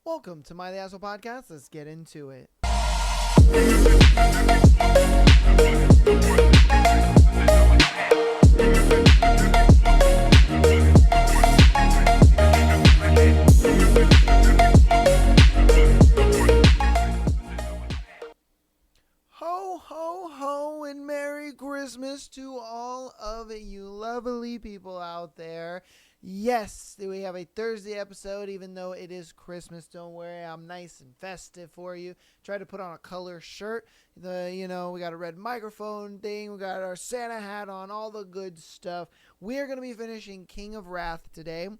Welcome to My The Asshole Podcast. Let's get into it. Ho, ho, ho, and Merry Christmas to all of you lovely people out there. Yes, we have a Thursday episode, even though it is Christmas. Don't worry, I'm nice and festive for you. Try to put on a color shirt. We got a red microphone thing. We got our Santa hat on, all the good stuff. We are going to be finishing King of Wrath today.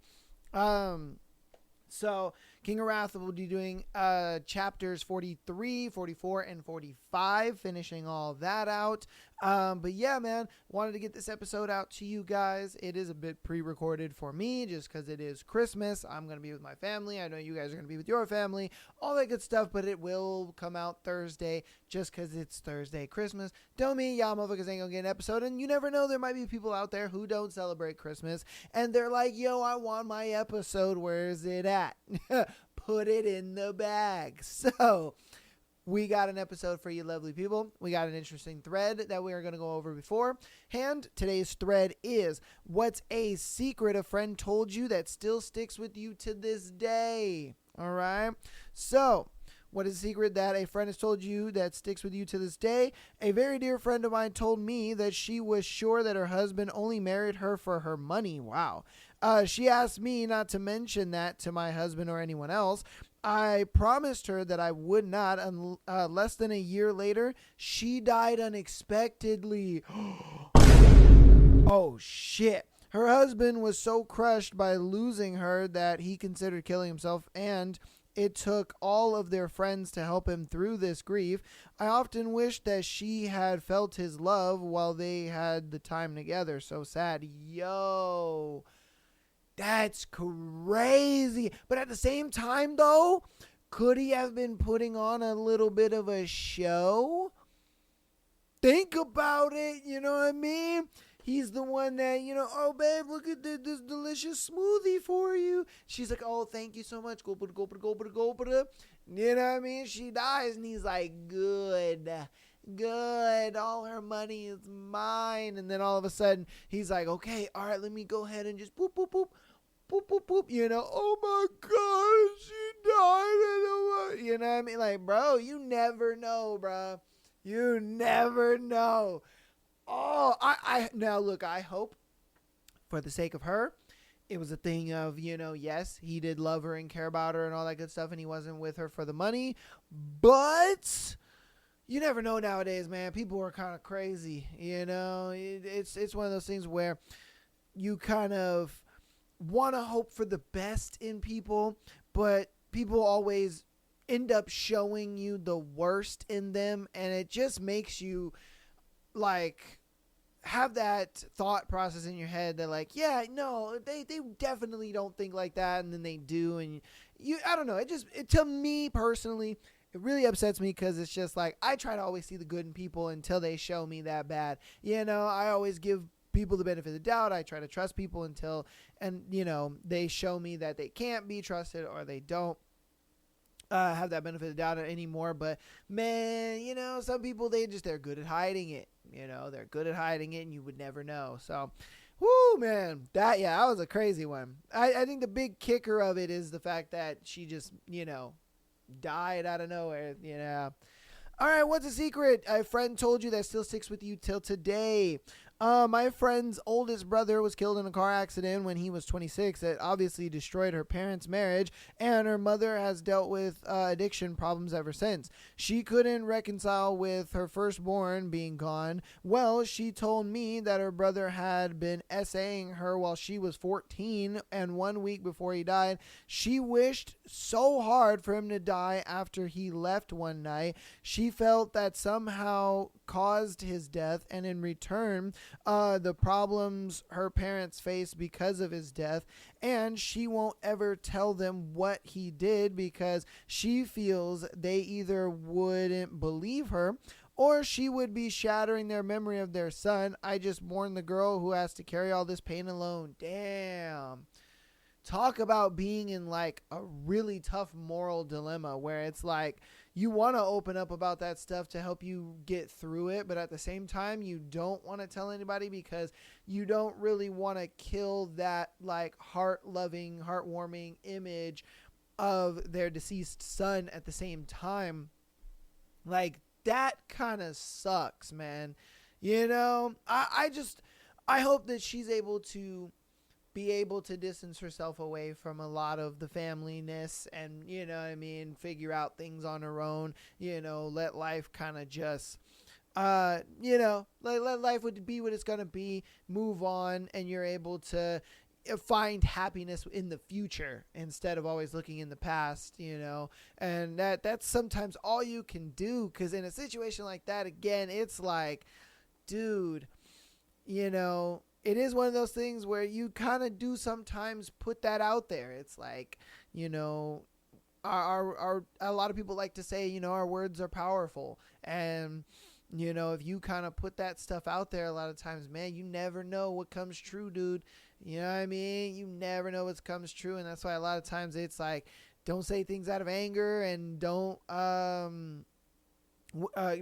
So King of Wrath will be doing chapters 43, 44, and 45, finishing all that out. But yeah, man, wanted to get this episode out to you guys. It is a bit pre-recorded for me just because it is Christmas. I'm going to be with my family. I know you guys are going to be with your family, all that good stuff, but it will come out Thursday just because it's Thursday Christmas. Don't mean y'all motherfuckers ain't going to get an episode, and you never know, there might be people out there who don't celebrate Christmas, and they're like, yo, I want my episode. Where's it at? Put it in the bag. So we got an episode for you lovely people. We got an interesting thread that we are going to go over beforehand. Today's thread is, what's a secret a friend told you that still sticks with you to this day? All right. So what is a secret that a friend has told you that sticks with you to this day? A very dear friend of mine told me that she was sure that her husband only married her for her money. Wow. She asked me not to mention that to my husband or anyone else. I promised her that I would not. Less than a year later, she died unexpectedly. Oh, shit. Her husband was so crushed by losing her that he considered killing himself, and it took all of their friends to help him through this grief. I often wish that she had felt his love while they had the time together. So sad. Yo. That's crazy. But at the same time, though, could he have been putting on a little bit of a show? Think about it. You know what I mean? He's the one that, oh, babe, look at this delicious smoothie for you. She's like, oh, thank you so much. Go. You know what I mean? She dies, and he's like, good. All her money is mine. And then all of a sudden, he's like, okay, all right, let me go ahead and just boop, boop, boop. Boop, boop, boop, oh my God, she died. You know what I mean? Like, bro, you never know, bro. You never know. Oh, now look, I hope for the sake of her, it was a thing of, yes, he did love her and care about her and all that good stuff, and he wasn't with her for the money, but you never know nowadays, man. People are kind of crazy, it's one of those things where you kind of want to hope for the best in people, but people always end up showing you the worst in them, and it just makes you like have that thought process in your head that like, yeah, no, they definitely don't think like that, and then they do, and I don't know, to me personally, it really upsets me because it's just like, I try to always see the good in people until they show me that bad. I always give people the benefit of the doubt. I try to trust people until, they show me that they can't be trusted, or they don't have that benefit of the doubt anymore. But man, some people, they're good at hiding it. They're good at hiding it, and you would never know. So, whoo, man, that was a crazy one. I think the big kicker of it is the fact that she just, died out of nowhere. All right, what's a secret a friend told you that still sticks with you till today? My friend's oldest brother was killed in a car accident when he was 26. It obviously destroyed her parents' marriage, and her mother has dealt with addiction problems ever since. She couldn't reconcile with her firstborn being gone. Well, she told me that her brother had been essaying her while she was 14, and 1 week before he died, she wished so hard for him to die after he left one night. She felt that somehow caused his death, and in return, the problems her parents face because of his death, and she won't ever tell them what he did because she feels they either wouldn't believe her or she would be shattering their memory of their son. I just mourn the girl who has to carry all this pain alone. Damn. talk about being in like a really tough moral dilemma where it's like you want to open up about that stuff to help you get through it, but at the same time you don't want to tell anybody because you don't really want to kill that like heart-loving, heartwarming image of their deceased son at the same time. Like that kind of sucks, man. You know, I hope that she's able to be able to distance herself away from a lot of the familyness and, you know what I mean, figure out things on her own, you know, let life kind of just, you know, let life would be what it's going to be, move on, and you're able to find happiness in the future instead of always looking in the past, you know, and that's sometimes all you can do. Cause in a situation like that, again, it's like, dude, you know, it is one of those things where you kind of do sometimes put that out there. It's like, you know, our a lot of people like to say, you know, our words are powerful. And, you know, if you kind of put that stuff out there a lot of times, man, you never know what comes true, dude. You know what I mean? You never know what comes true. And that's why a lot of times it's like, don't say things out of anger and don't,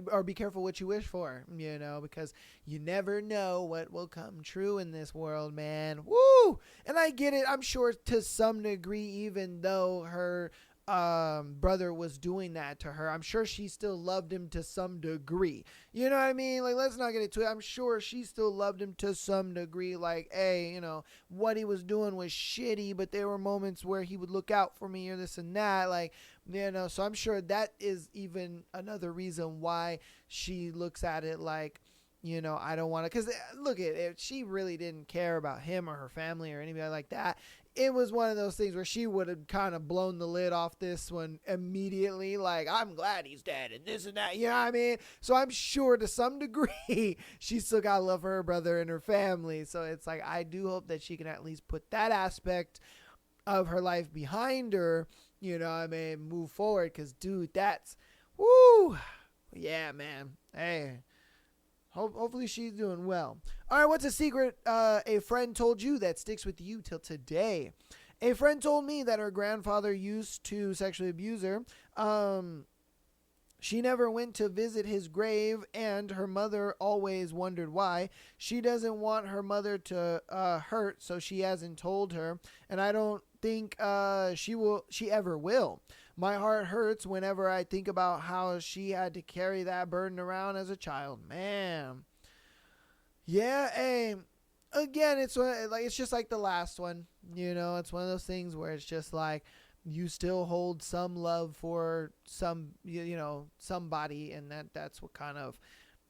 or be careful what you wish for, you know, because you never know what will come true in this world, man. Woo! And I get it. I'm sure to some degree, even though her brother was doing that to her, I'm sure she still loved him to some degree. You know what I mean? Like, let's not get into it. I'm sure she still loved him to some degree. Like, hey, you know, what he was doing was shitty, but there were moments where he would look out for me or this and that. Like, you know, so I'm sure that is even another reason why she looks at it like, you know, I don't want to, because look at it, if she really didn't care about him or her family or anybody like that, it was one of those things where she would have kind of blown the lid off this one immediately. Like, I'm glad he's dead and this and that. You know what I mean? So I'm sure to some degree, she still got love for her brother and her family. So it's like, I do hope that she can at least put that aspect of her life behind her, you know what I mean, move forward. Because, dude, that's, woo, yeah, man. Hey, hopefully she's doing well. All right, what's a secret a friend told you that sticks with you till today? A friend told me that her grandfather used to sexually abuse her. She never went to visit his grave, and her mother always wondered why. She doesn't want her mother to hurt, so she hasn't told her, and I don't think she ever will. My heart hurts whenever I think about how she had to carry that burden around as a child. Man. Yeah, hey, again, it's just like the last one. You know, it's one of those things where it's just like you still hold some love for you know, somebody, and that's what kind of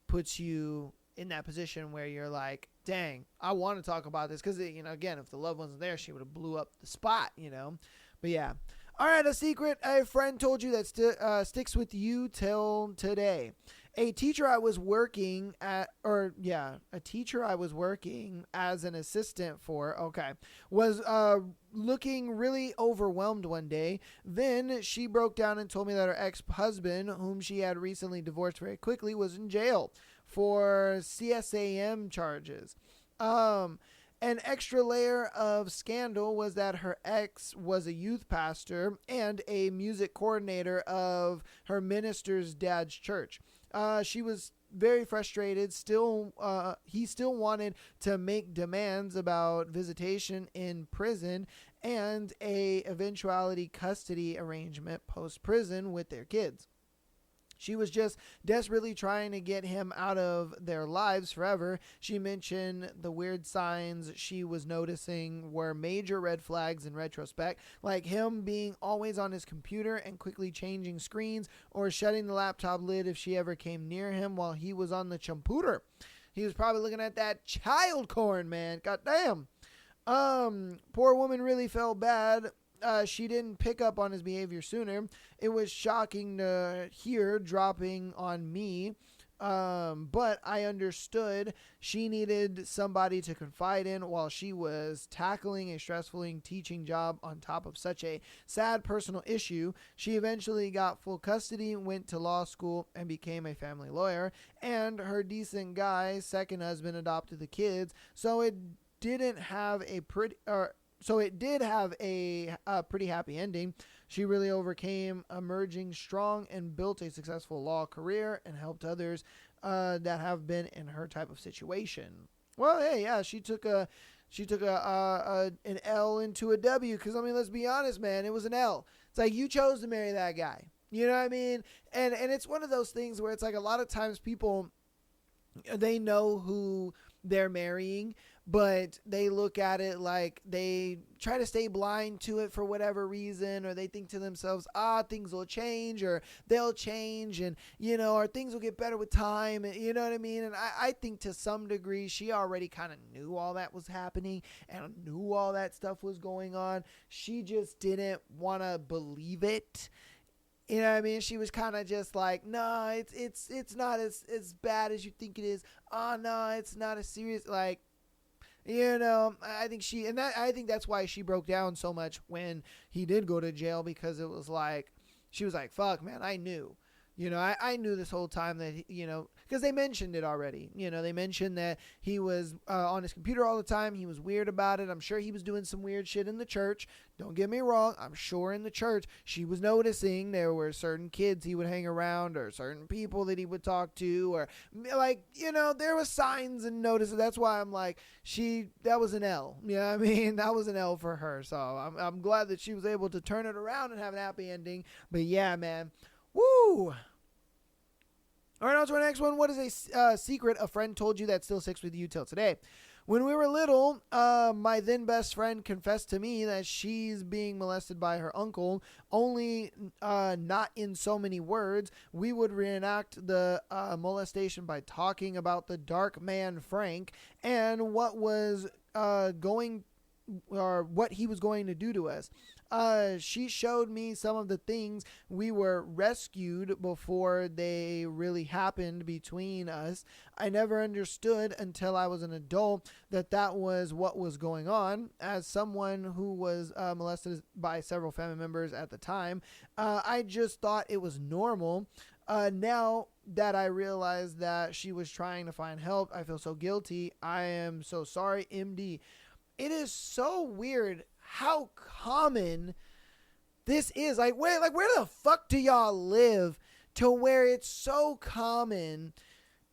puts you in that position where you're like, dang, I want to talk about this, because, you know, again, if the loved one's there, she would have blew up the spot, you know. But yeah. All right, a secret a friend told you that sticks with you till today. A teacher I was working as an assistant for, was looking really overwhelmed one day. Then she broke down and told me that her ex-husband, whom she had recently divorced very quickly, was in jail for CSAM charges. An extra layer of scandal was that her ex was a youth pastor and a music coordinator of her minister's dad's church. She was very frustrated. He still wanted to make demands about visitation in prison and a eventuality custody arrangement post-prison with their kids. She was just desperately trying to get him out of their lives forever. She mentioned the weird signs she was noticing were major red flags in retrospect, like him being always on his computer and quickly changing screens, or shutting the laptop lid if she ever came near him while he was on the computer. He was probably looking at that child corn, man. Goddamn. Poor woman really felt bad. She didn't pick up on his behavior sooner. It was shocking to hear dropping on me, but I understood she needed somebody to confide in while she was tackling a stressful teaching job on top of such a sad personal issue. She eventually got full custody, went to law school, and became a family lawyer, and her decent guy second husband adopted the kids, so it didn't have a pretty so it did have a pretty happy ending. She really overcame, emerging strong, and built a successful law career and helped others that have been in her type of situation. Well, hey, yeah, she took an L into a W, because I mean, let's be honest, man, it was an L. It's like you chose to marry that guy. You know what I mean? And it's one of those things where it's like a lot of times people, they know who they're marrying, but they look at it like they try to stay blind to it for whatever reason, or they think to themselves, things will change, or they'll change, and, or things will get better with time, you know what I mean? And I think to some degree she already kind of knew all that was happening and knew all that stuff was going on. She just didn't want to believe it. You know what I mean? She was kind of just like, no, it's not as bad as you think it is. Oh, no, it's not as serious. Like, I think that's why she broke down so much when he did go to jail, because it was like, she was like, fuck, man, I knew. I knew this whole time that, because they mentioned it already. They mentioned that he was on his computer all the time. He was weird about it. I'm sure he was doing some weird shit in the church. Don't get me wrong. I'm sure in the church she was noticing there were certain kids he would hang around, or certain people that he would talk to, or like, there was signs and notices. That's why I'm like, that was an L. You know what I mean? That was an L for her. So I'm glad that she was able to turn it around and have an happy ending. But yeah, man. Woo! All right, on to our next one. What is a secret a friend told you that still sticks with you till today? When we were little, my then best friend confessed to me that she's being molested by her uncle, only not in so many words. We would reenact the molestation by talking about the dark man Frank and what he was going to do to us. She showed me some of the things we were rescued before they really happened between us. I never understood until I was an adult that was what was going on. As someone who was molested by several family members at the time, I just thought it was normal. Now that I realize that she was trying to find help, I feel so guilty. I am so sorry, MD. It is so weird how common this is. Like where the fuck do y'all live to where it's so common?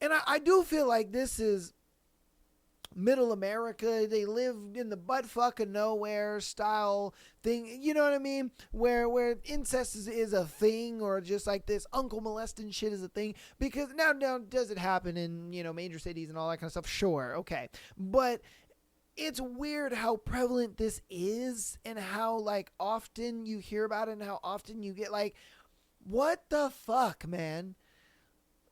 And I do feel like this is middle America. They live in the butt fuck of nowhere style thing. You know what I mean? Where incest is a thing, or just like this uncle molesting shit is a thing. Because now does it happen in, major cities and all that kind of stuff? Sure. Okay. But it's weird how prevalent this is, and how like often you hear about it, and how often you get like, what the fuck, man?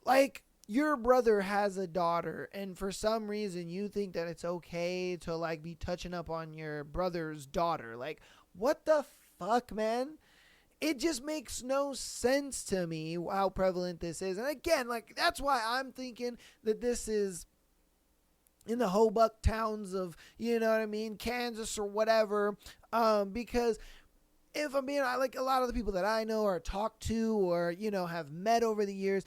Like, your brother has a daughter, and for some reason you think that it's okay to like be touching up on your brother's daughter. Like, what the fuck, man? It just makes no sense to me how prevalent this is. And again, like, that's why I'm thinking that this is in the Hobuck towns of, Kansas or whatever, because if I'm being like, a lot of the people that I know or talk to, or, have met over the years,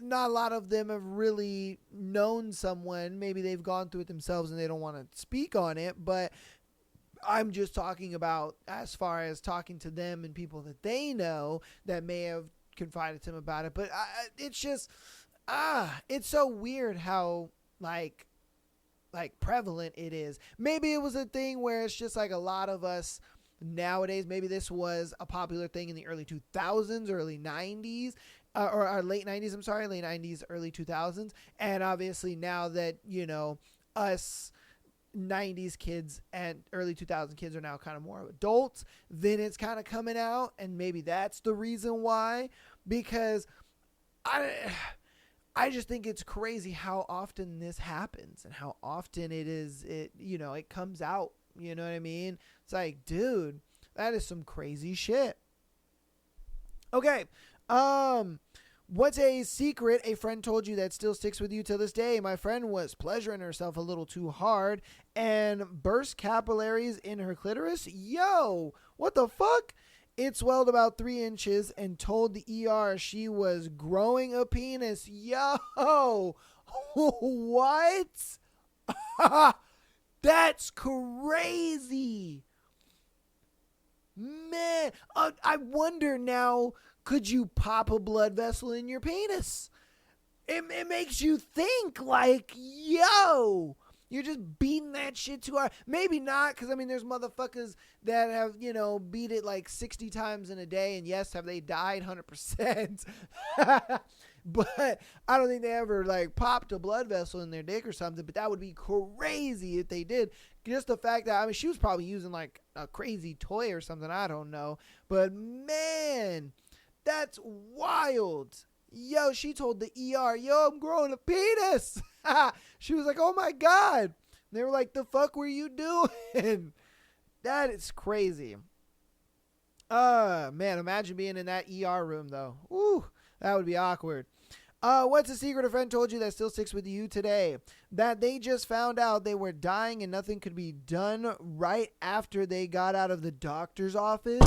not a lot of them have really known someone. Maybe they've gone through it themselves and they don't want to speak on it, but I'm just talking about as far as talking to them and people that they know that may have confided to them about it. But it's just, it's so weird how like prevalent it is. Maybe it was a thing where it's just like a lot of us nowadays, maybe this was a popular thing in the early 2000s, early 90s, or late 90s, late 90s, early 2000s. And obviously now that, us 90s kids and early 2000 kids are now kind of more adults, then it's kind of coming out. And maybe that's the reason why, because I just think it's crazy how often this happens, and how often it comes out. You know what I mean? It's like, dude, that is some crazy shit. Okay. What's a secret a friend told you that still sticks with you till this day? My friend was pleasuring herself a little too hard and burst capillaries in her clitoris. Yo, what the fuck? It swelled about 3 inches and told the ER she was growing a penis. Yo, what? That's crazy. Man, I wonder now, could you pop a blood vessel in your penis? It makes you think like, yo, you're just beating that shit too hard. Maybe not, because I mean, there's motherfuckers that have, beat it like 60 times in a day, and yes, have they died 100%? But I don't think they ever like popped a blood vessel in their dick or something. But that would be crazy if they did. Just the fact that, I mean, she was probably using like a crazy toy or something. I don't know. But man, that's wild. Yo, she told the ER, yo, I'm growing a penis. She was like, oh my God. They were like, the fuck were you doing? That is crazy. Man, imagine being in that ER room though. Ooh, that would be awkward. What's a secret a friend told you that still sticks with you today? That they just found out they were dying and nothing could be done right after they got out of the doctor's office.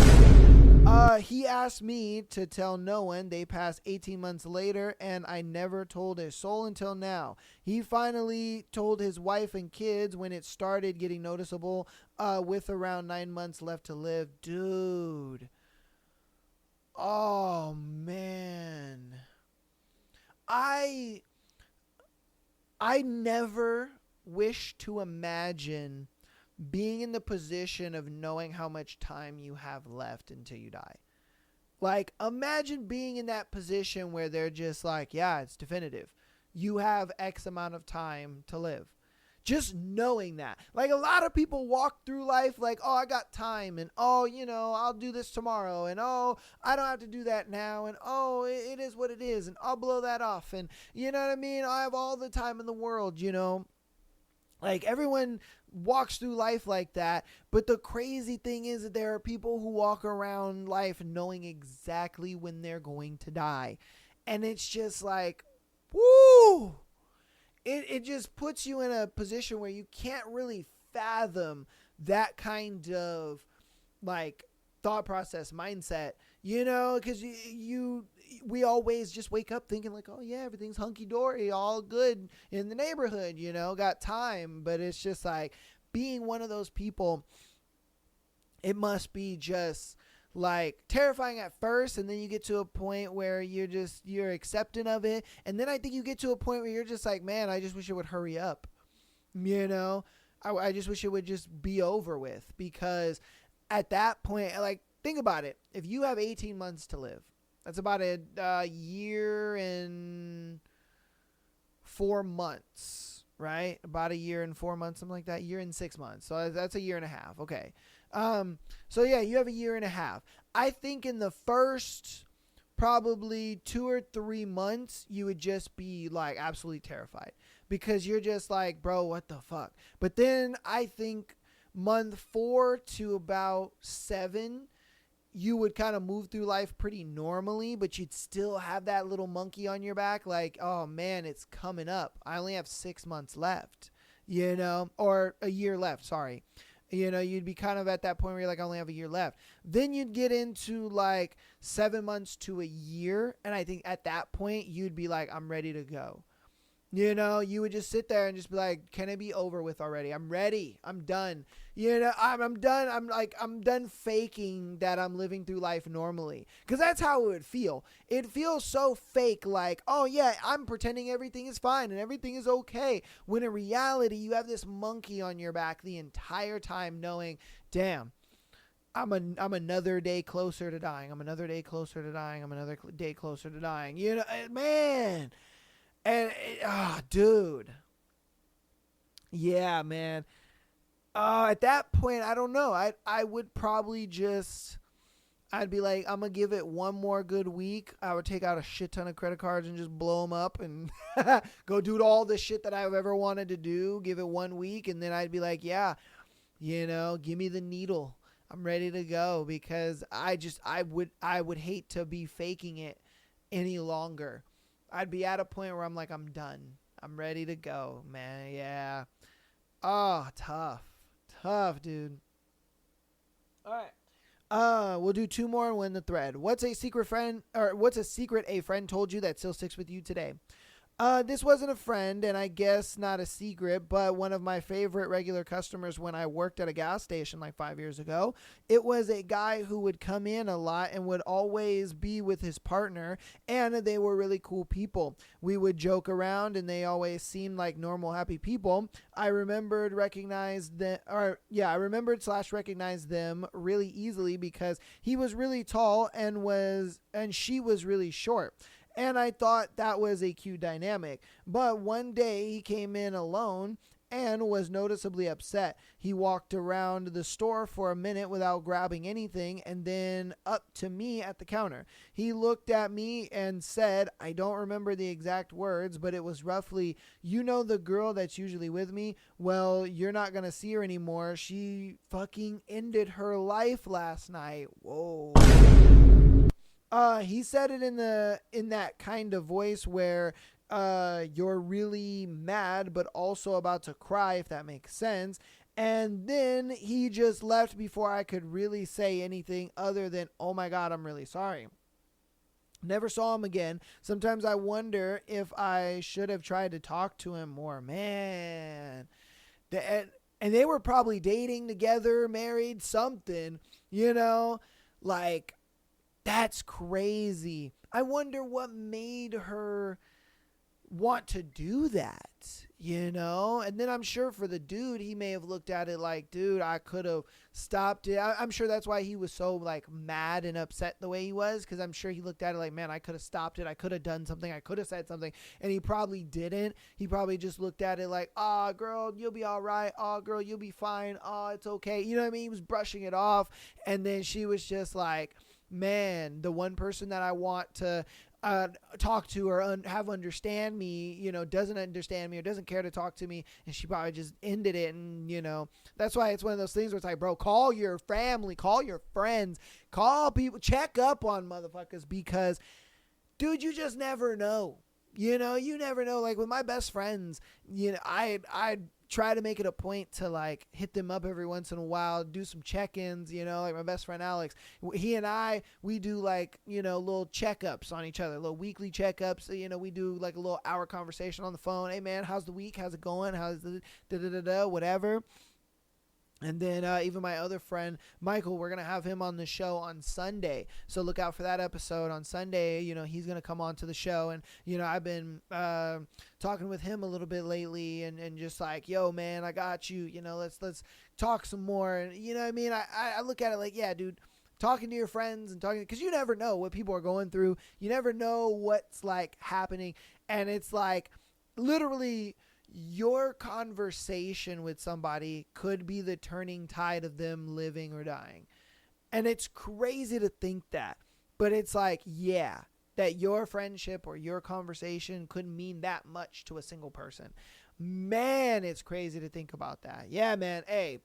He asked me to tell no one. They passed 18 months later, and I never told a soul until now. He finally told his wife and kids when it started getting noticeable, with around 9 months left to live. Dude. Oh, man. I never wish to imagine being in the position of knowing how much time you have left until you die. Like, imagine being in that position where they're just like, yeah, it's definitive. You have X amount of time to live. Just knowing that. Like, a lot of people walk through life like, oh, I got time, and oh, I'll do this tomorrow, and oh, I don't have to do that now, and oh, it is what it is, and I'll blow that off, and you know what I mean? I have all the time in the world, Like, everyone walks through life like that, but the crazy thing is that there are people who walk around life knowing exactly when they're going to die. And it's just like, woo! It just puts you in a position where you can't really fathom that kind of, like, thought process, mindset, because we always just wake up thinking like, oh yeah, everything's hunky-dory, all good in the neighborhood, got time. But it's just like, being one of those people, it must be just like terrifying at first, and then you get to a point where you're accepting of it, and then I think you get to a point where you're just like, man, I just wish it would hurry up. I just wish it would just be over with, because at that point, like, think about it. If you have 18 months to live, that's about a year and 4 months, right? About a year and 4 months, something like that. Year and 6 months. So that's a year and a half. Okay. So yeah, you have a year and a half. I think in the first probably 2 or 3 months, you would just be like absolutely terrified, because you're just like, bro, what the fuck? But then I think month 4 to about 7, you would kind of move through life pretty normally, but you'd still have that little monkey on your back. Like, oh man, it's coming up. I only have 6 months left, or a year left. Sorry. You'd be kind of at that point where you're like, I only have a year left. Then you'd get into like 7 months to a year. And I think at that point you'd be like, I'm ready to go. You would just sit there and just be like, can it be over with already? I'm ready. I'm done. I'm done. I'm done faking that I'm living through life normally. Because that's how it would feel. It feels so fake, like, oh yeah, I'm pretending everything is fine and everything is okay. When in reality, you have this monkey on your back the entire time, knowing, damn, I'm another day closer to dying. I'm another day closer to dying. I'm another day closer to dying. Man. And, dude. Yeah, man. At that point, I don't know. I would probably I'd be like, I'm going to give it one more good week. I would take out a shit ton of credit cards and just blow them up and go do all the shit that I've ever wanted to do. Give it 1 week. And then I'd be like, yeah, give me the needle. I'm ready to go, because I would hate to be faking it any longer. I'd be at a point where I'm like, I'm done. I'm ready to go, man. Yeah. Oh, tough, dude. All right. We'll do 2 more and win the thread. What's a secret a friend told you that still sticks with you today? This wasn't a friend, and I guess not a secret, but one of my favorite regular customers when I worked at a gas station like 5 years ago. It was a guy who would come in a lot and would always be with his partner, and they were really cool people. We would joke around, and they always seemed like normal, happy people. I remembered slash recognized them really easily because he was really tall and she was really short. And I thought that was a cute dynamic. But one day he came in alone and was noticeably upset. He walked around the store for a minute without grabbing anything and then up to me at the counter. He looked at me and said, I don't remember the exact words, but it was roughly, "You know the girl that's usually with me? Well, you're not going to see her anymore. She fucking ended her life last night." Whoa. He said it in that kind of voice where you're really mad but also about to cry, if that makes sense. And then he just left before I could really say anything other than, "Oh my God, I'm really sorry." Never saw him again. Sometimes I wonder if I should have tried to talk to him more. Man. And they were probably dating together, married, something, like, that's crazy. I wonder what made her want to do that, And then I'm sure for the dude, he may have looked at it like, dude, I could have stopped it. I'm sure that's why he was so like mad and upset the way he was, because I'm sure he looked at it like, man, I could have stopped it. I could have done something. I could have said something. And he probably didn't. He probably just looked at it like, girl, you'll be all right. Girl, you'll be fine. It's okay. You know what I mean? He was brushing it off. And then she was just like, man, the one person that I want to talk to or have understand me, doesn't understand me or doesn't care to talk to me, and she probably just ended it. And that's why it's one of those things where it's like, bro, call your family, call your friends, call people, check up on motherfuckers, because dude, you just never know. You never know. Like with my best friends, I try to make it a point to like hit them up every once in a while, do some check-ins, like my best friend Alex, he and we do like, little checkups on each other, little weekly checkups. We do like a little hour conversation on the phone. Hey man, how's the week? How's it going? How's the whatever. And then even my other friend, Michael, we're going to have him on the show on Sunday. So look out for that episode on Sunday. He's going to come on to the show. And, I've been talking with him a little bit lately and just like, yo, man, I got you. Let's talk some more. And, what I mean? I look at it like, yeah, dude, talking to your friends and talking, because you never know what people are going through. You never know what's like happening. And it's like literally your conversation with somebody could be the turning tide of them living or dying. And it's crazy to think that. But it's like, yeah, that your friendship or your conversation could mean that much to a single person. Man, it's crazy to think about that. Yeah, man. Hey,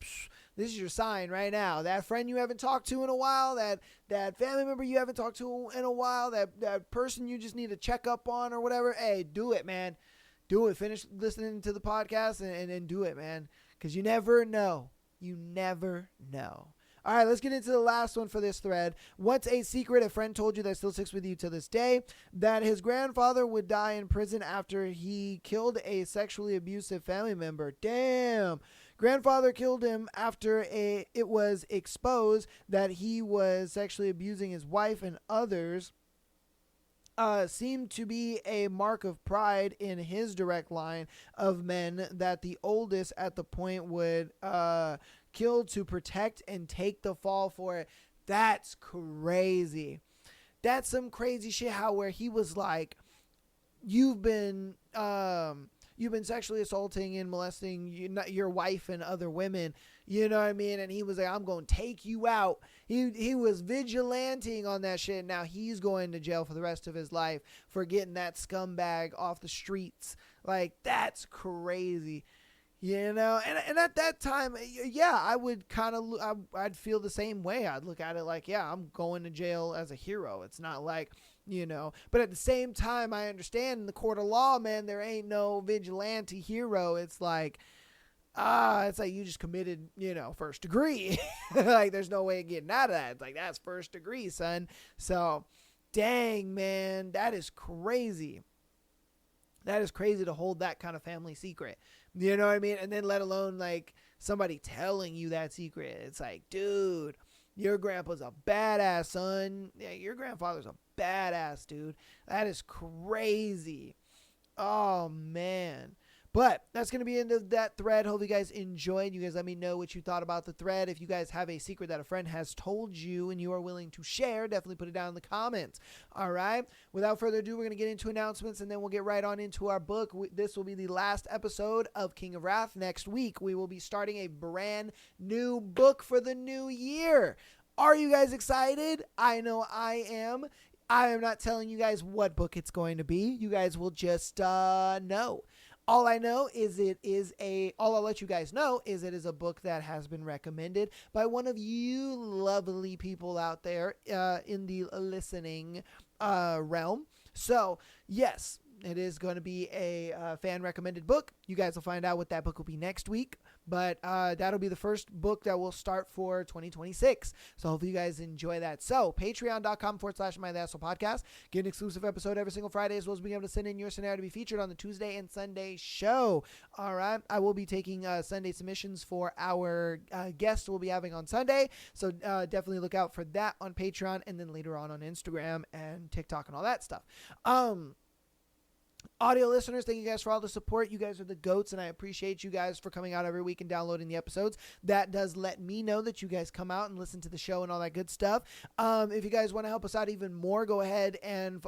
this is your sign right now. That friend you haven't talked to in a while, that family member you haven't talked to in a while, that person you just need to check up on or whatever. Hey, do it, man. Do it. Finish listening to the podcast and do it, man. Because you never know. You never know. All right, let's get into the last one for this thread. What's a secret a friend told you that still sticks with you to this day? That his grandfather would die in prison after he killed a sexually abusive family member. Damn. Grandfather killed him after it was exposed that he was sexually abusing his wife and others. Seemed to be a mark of pride in his direct line of men that the oldest at the point would kill to protect and take the fall for it. That's crazy. That's some crazy shit. Where he was like, you've been sexually assaulting and molesting your wife and other women. You know what I mean? And he was like, I'm going to take you out. He was vigilanting on that shit. Now he's going to jail for the rest of his life for getting that scumbag off the streets. Like, that's crazy. And at that time, yeah, I would I'd feel the same way. I'd look at it like, yeah, I'm going to jail as a hero. It's not like, but at the same time, I understand in the court of law, man, there ain't no vigilante hero. It's like, it's like you just committed, first degree. Like, there's no way of getting out of that. It's like, that's first degree, son. So, dang, man, that is crazy. That is crazy to hold that kind of family secret. You know what I mean? And then let alone like somebody telling you that secret. It's like, dude, your grandpa's a badass, son. Yeah, your grandfather's a badass, dude. That is crazy. Oh, man. But that's going to be into that thread. Hope you guys enjoyed. You guys let me know what you thought about the thread. If you guys have a secret that a friend has told you and you are willing to share, definitely put it down in the comments. All right. Without further ado, we're going to get into announcements and then we'll get right on into our book. This will be the last episode of King of Wrath. Next week, we will be starting a brand new book for the new year. Are you guys excited? I know I am. I am not telling you guys what book it's going to be. You guys will just know. All I know is all I'll let you guys know is it is a book that has been recommended by one of you lovely people out there in the listening realm. So, yes, it is going to be a fan recommended book. You guys will find out what that book will be next week. But that'll be the first book that will start for 2026. So hopefully you guys enjoy that. So patreon.com/MyTheAsshole Podcast. Get an exclusive episode every single Friday, as well as being able to send in your scenario to be featured on the Tuesday and Sunday show. All right. I will be taking Sunday submissions for our guests we'll be having on Sunday. So definitely look out for that on Patreon and then later on Instagram and TikTok and all that stuff. Audio listeners, thank you guys for all the support. You guys are the GOATs, and I appreciate you guys for coming out every week and downloading the episodes. That does let me know that you guys come out and listen to the show and all that good stuff. If you guys want to help us out even more, go ahead and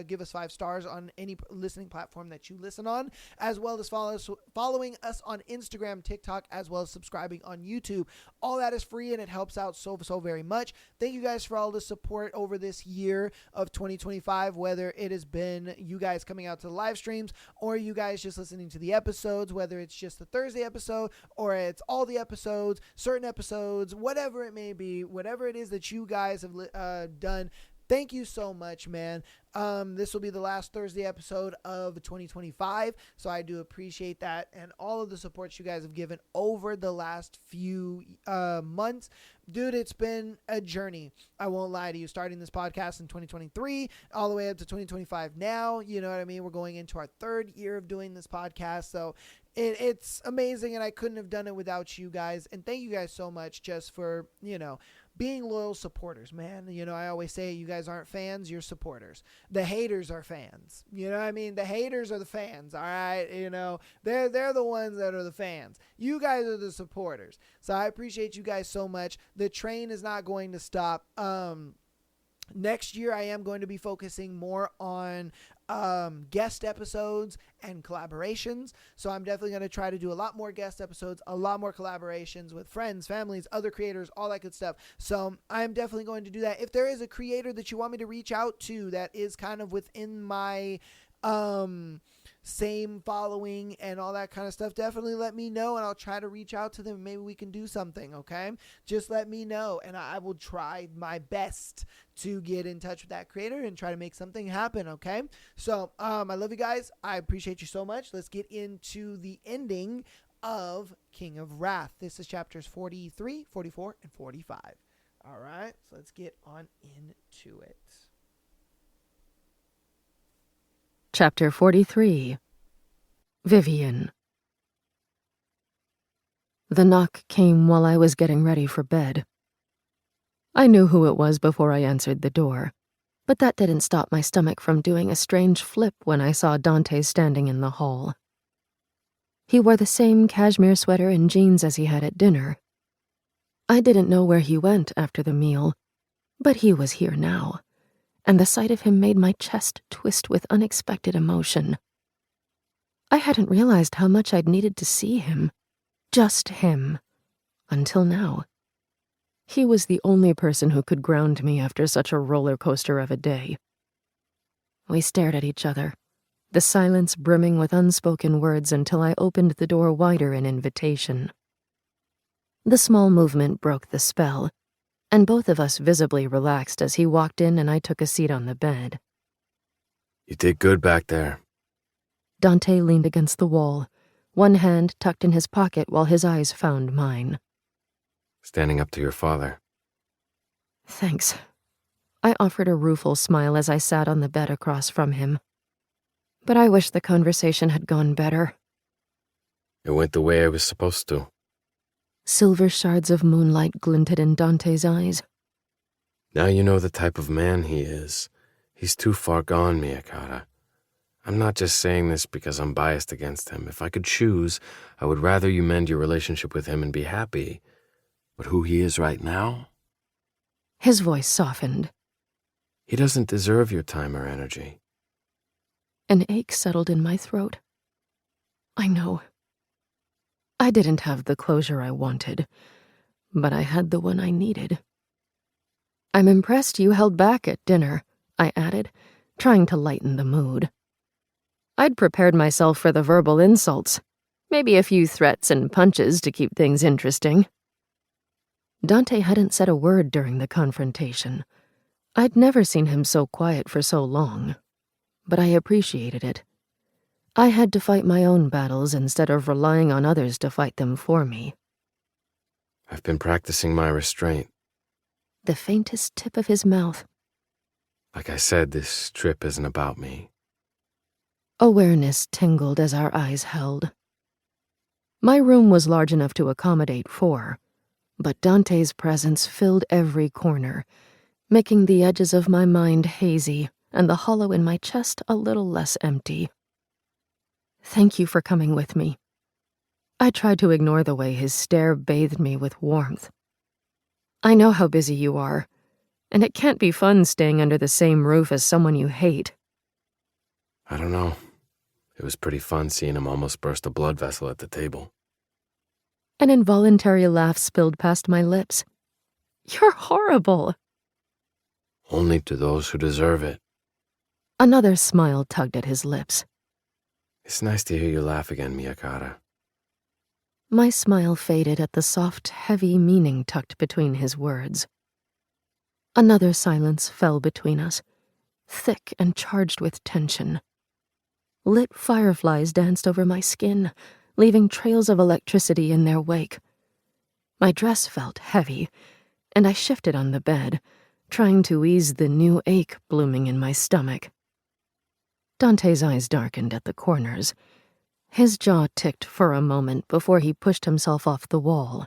give us 5 stars on any listening platform that you listen on, as well as following us on Instagram, TikTok, as well as subscribing on YouTube. All that is free, and it helps out so very much. Thank you guys for all the support over this year of 2025, whether it has been you guys coming out to the live streams or you guys just listening to the episodes, whether it's just the Thursday episode or it's all the episodes, certain episodes, whatever it may be, whatever it is that you guys have done. Thank you so much, man. This will be the last Thursday episode of 2025, so I do appreciate that and all of the support you guys have given over the last few months. Dude, it's been a journey. I won't lie to you. Starting this podcast in 2023, all the way up to 2025 now, you know what I mean? We're going into our 3rd year of doing this podcast, so it's amazing, and I couldn't have done it without you guys. And thank you guys so much just for, being loyal supporters, man. I always say you guys aren't fans, you're supporters. The haters are fans. You know what I mean? The haters are the fans, all right? They're the ones that are the fans. You guys are the supporters. So I appreciate you guys so much. The train is not going to stop. Next year, I am going to be focusing more on guest episodes and collaborations. So I'm definitely going to try to do a lot more guest episodes, a lot more collaborations with friends, families, other creators, all that good stuff. So I'm definitely going to do that. If there is a creator that you want me to reach out to that is kind of within my same following and all that kind of stuff, definitely let me know and I'll try to reach out to them. Maybe we can do something. Okay, just let me know and I will try my best to get in touch with that creator and try to make something happen. Okay, so I love you guys. I appreciate you so much. Let's get into the ending of King of Wrath. This is chapters 43, 44, and 45. All right, so let's get on into it. Chapter 43. Vivian. The knock came while I was getting ready for bed. I knew who it was before I answered the door, but that didn't stop my stomach from doing a strange flip when I saw Dante standing in the hall. He wore the same cashmere sweater and jeans as he had at dinner. I didn't know where he went after the meal, but he was here now, and the sight of him made my chest twist with unexpected emotion. I hadn't realized how much I'd needed to see him. Just him. Until now. He was the only person who could ground me after such a roller coaster of a day. We stared at each other, the silence brimming with unspoken words until I opened the door wider in invitation. The small movement broke the spell, and both of us visibly relaxed as he walked in and I took a seat on the bed. You did good back there. Dante leaned against the wall, one hand tucked in his pocket while his eyes found mine. Standing up to your father. Thanks. I offered a rueful smile as I sat on the bed across from him. but I wish the conversation had gone better. It went the way I was supposed to. Silver shards of moonlight glinted in Dante's eyes. Now you know the type of man he is. He's too far gone, Miyakata. I'm not just saying this because I'm biased against him. If I could choose, I would rather you mend your relationship with him and be happy. But who he is right now? His voice softened. He doesn't deserve your time or energy. An ache settled in my throat. I know. I didn't have the closure I wanted, but I had the one I needed. I'm impressed you held back at dinner, I added, trying to lighten the mood. I'd prepared myself for the verbal insults, maybe a few threats and punches to keep things interesting. Dante hadn't said a word during the confrontation. I'd never seen him so quiet for so long, but I appreciated it. I had to fight my own battles instead of relying on others to fight them for me. I've been practicing my restraint. The faintest tip of his mouth. Like I said, this trip isn't about me. Awareness tingled as our eyes held. My room was large enough to accommodate 4, but Dante's presence filled every corner, making the edges of my mind hazy and the hollow in my chest a little less empty. Thank you for coming with me. I tried to ignore the way his stare bathed me with warmth. I know how busy you are, and it can't be fun staying under the same roof as someone you hate. I don't know. It was pretty fun seeing him almost burst a blood vessel at the table. An involuntary laugh spilled past my lips. You're horrible. Only to those who deserve it. Another smile tugged at his lips. It's nice to hear you laugh again, Miyakata. My smile faded at the soft, heavy meaning tucked between his words. Another silence fell between us, thick and charged with tension. Lit fireflies danced over my skin, leaving trails of electricity in their wake. My dress felt heavy, and I shifted on the bed, trying to ease the new ache blooming in my stomach. Dante's eyes darkened at the corners. His jaw ticked for a moment before he pushed himself off the wall.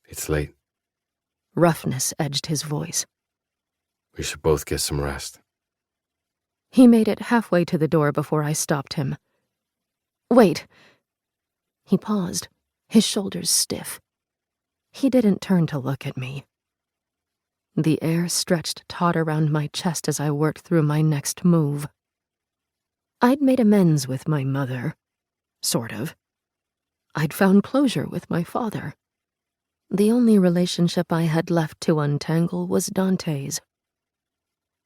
It's late. Roughness edged his voice. We should both get some rest. He made it halfway to the door before I stopped him. Wait. He paused, his shoulders stiff. He didn't turn to look at me. The air stretched taut around my chest as I worked through my next move. I'd made amends with my mother. Sort of. I'd found closure with my father. The only relationship I had left to untangle was Dante's.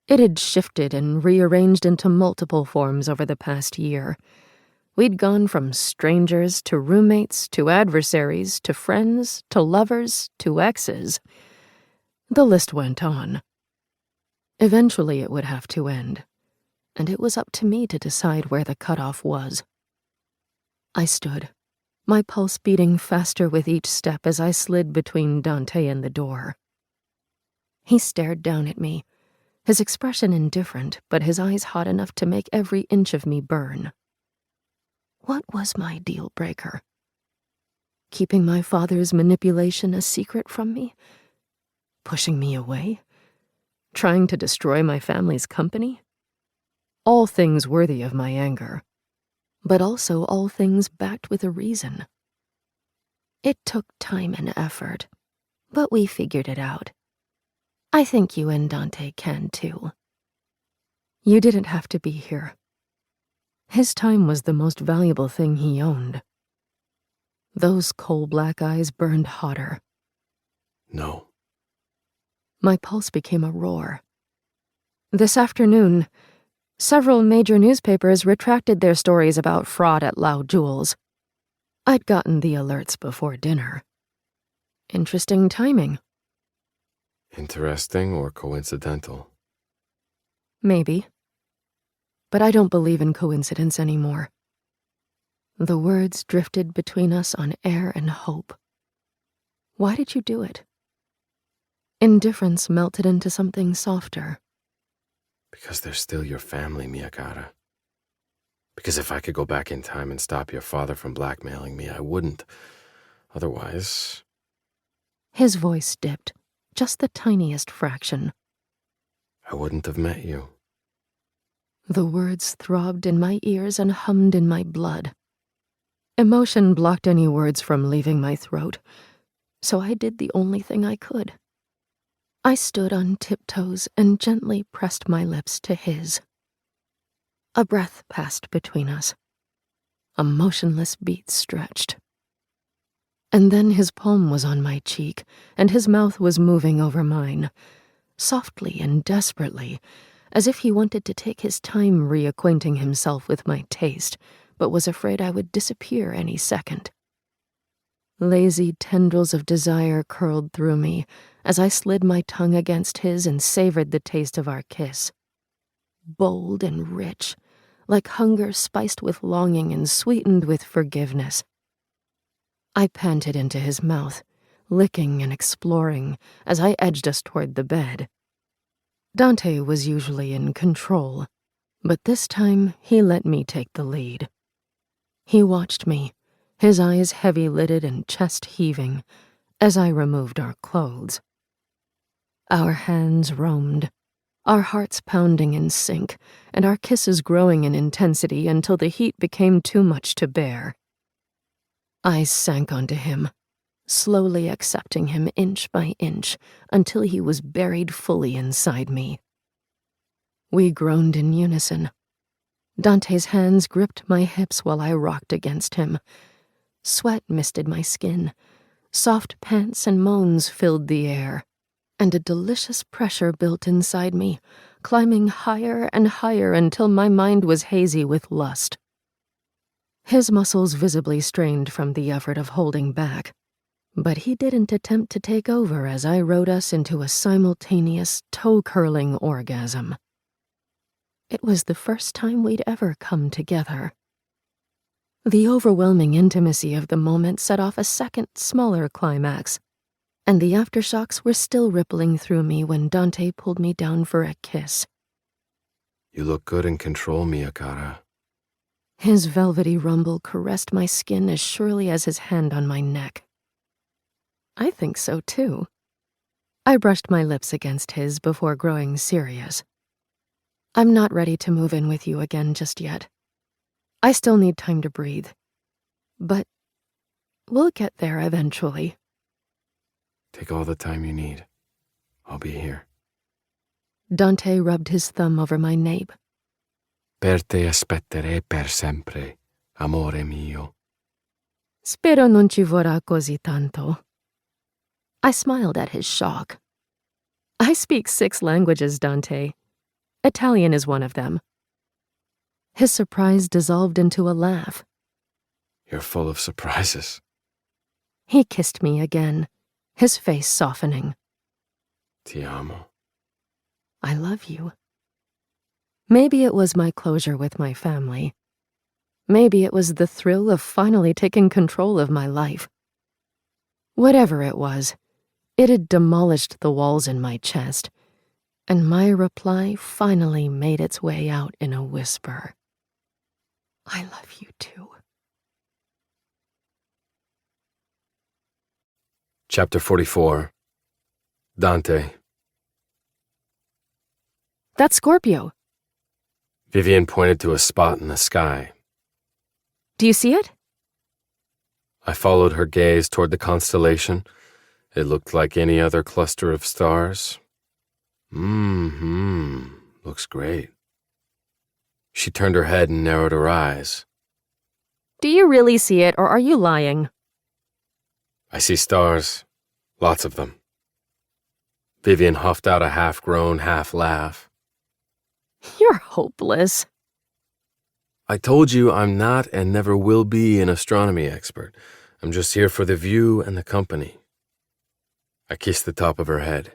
It had shifted and rearranged into multiple forms over the past year. We'd gone from strangers to roommates to adversaries to friends to lovers to exes. The list went on. Eventually it would have to end, and it was up to me to decide where the cutoff was. I stood, my pulse beating faster with each step as I slid between Dante and the door. He stared down at me, his expression indifferent, but his eyes hot enough to make every inch of me burn. What was my deal breaker? Keeping my father's manipulation a secret from me? Pushing me away? Trying to destroy my family's company? All things worthy of my anger, but also all things backed with a reason. It took time and effort, but we figured it out. I think you and Dante can too. You didn't have to be here. His time was the most valuable thing he owned. Those coal-black eyes burned hotter. No. My pulse became a roar. This afternoon, several major newspapers retracted their stories about fraud at Lao Jewels. I'd gotten the alerts before dinner. Interesting timing. Interesting or coincidental? Maybe. But I don't believe in coincidence anymore. The words drifted between us on air and hope. Why did you do it? Indifference melted into something softer. Because they're still your family, Miyakata. Because if I could go back in time and stop your father from blackmailing me, I wouldn't. Otherwise... His voice dipped, just the tiniest fraction. I wouldn't have met you. The words throbbed in my ears and hummed in my blood. Emotion blocked any words from leaving my throat, so I did the only thing I could. I stood on tiptoes and gently pressed my lips to his. A breath passed between us. A motionless beat stretched. And then his palm was on my cheek, and his mouth was moving over mine, softly and desperately, as if he wanted to take his time reacquainting himself with my taste, but was afraid I would disappear any second. Lazy tendrils of desire curled through me as I slid my tongue against his and savored the taste of our kiss. Bold and rich, like hunger spiced with longing and sweetened with forgiveness. I panted into his mouth, licking and exploring as I edged us toward the bed. Dante was usually in control, but this time he let me take the lead. He watched me, his eyes heavy-lidded and chest heaving, as I removed our clothes. Our hands roamed, our hearts pounding in sync, and our kisses growing in intensity until the heat became too much to bear. I sank onto him, slowly accepting him inch by inch until he was buried fully inside me. We groaned in unison. Dante's hands gripped my hips while I rocked against him. Sweat misted my skin. Soft pants and moans filled the air, and a delicious pressure built inside me, climbing higher and higher until my mind was hazy with lust. His muscles visibly strained from the effort of holding back, but he didn't attempt to take over as I rode us into a simultaneous, toe-curling orgasm. It was the first time we'd ever come together. The overwhelming intimacy of the moment set off a second, smaller climax, and the aftershocks were still rippling through me when Dante pulled me down for a kiss. You look good in control, Miyakara. His velvety rumble caressed my skin as surely as his hand on my neck. I think so, too. I brushed my lips against his before growing serious. I'm not ready to move in with you again just yet. I still need time to breathe. But we'll get there eventually. Take all the time you need. I'll be here. Dante rubbed his thumb over my nape. Per te aspetterei per sempre, amore mio. Spero non ci vorrà così tanto. I smiled at his shock. I speak 6 languages, Dante. Italian is one of them. His surprise dissolved into a laugh. You're full of surprises. He kissed me again, his face softening. Ti amo. I love you. Maybe it was my closure with my family. Maybe it was the thrill of finally taking control of my life. Whatever it was, it had demolished the walls in my chest, and my reply finally made its way out in a whisper. I love you too. Chapter 44. Dante. That's Scorpio. Vivian pointed to a spot in the sky. Do you see it? I followed her gaze toward the constellation. It looked like any other cluster of stars. Looks great. She turned her head and narrowed her eyes. Do you really see it, or are you lying? I see stars. Lots of them. Vivian huffed out a half-groan, half-laugh. You're hopeless. I told you I'm not and never will be an astronomy expert. I'm just here for the view and the company. I kissed the top of her head.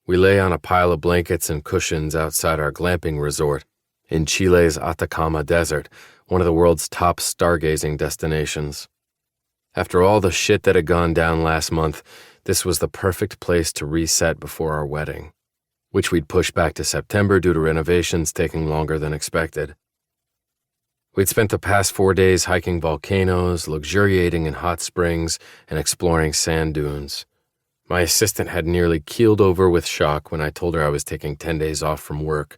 We lay on a pile of blankets and cushions outside our glamping resort in Chile's Atacama Desert, one of the world's top stargazing destinations. After all the shit that had gone down last month, this was the perfect place to reset before our wedding, which we'd pushed back to September due to renovations taking longer than expected. We'd spent the past 4 days hiking volcanoes, luxuriating in hot springs, and exploring sand dunes. My assistant had nearly keeled over with shock when I told her I was taking 10 days off from work,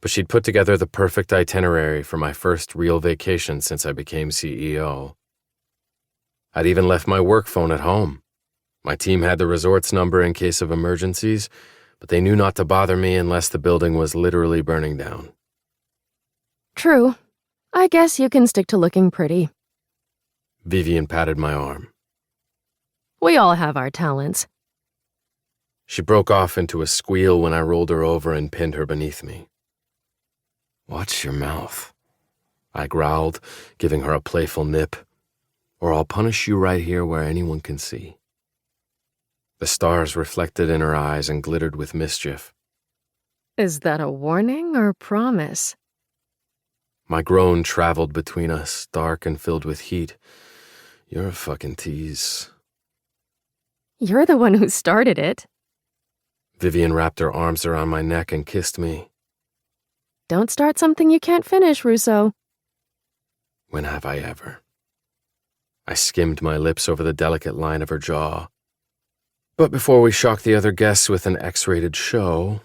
but she'd put together the perfect itinerary for my first real vacation since I became CEO. I'd even left my work phone at home. My team had the resort's number in case of emergencies, but they knew not to bother me unless the building was literally burning down. True. I guess you can stick to looking pretty. Vivian patted my arm. We all have our talents. She broke off into a squeal when I rolled her over and pinned her beneath me. "Watch your mouth," I growled, giving her a playful nip, "or I'll punish you right here where anyone can see." The stars reflected in her eyes and glittered with mischief. Is that a warning or promise? My groan traveled between us, dark and filled with heat. "You're a fucking tease." You're the one who started it. Vivian wrapped her arms around my neck and kissed me. Don't start something you can't finish, Russo. When have I ever? I skimmed my lips over the delicate line of her jaw. But before we shocked the other guests with an X-rated show,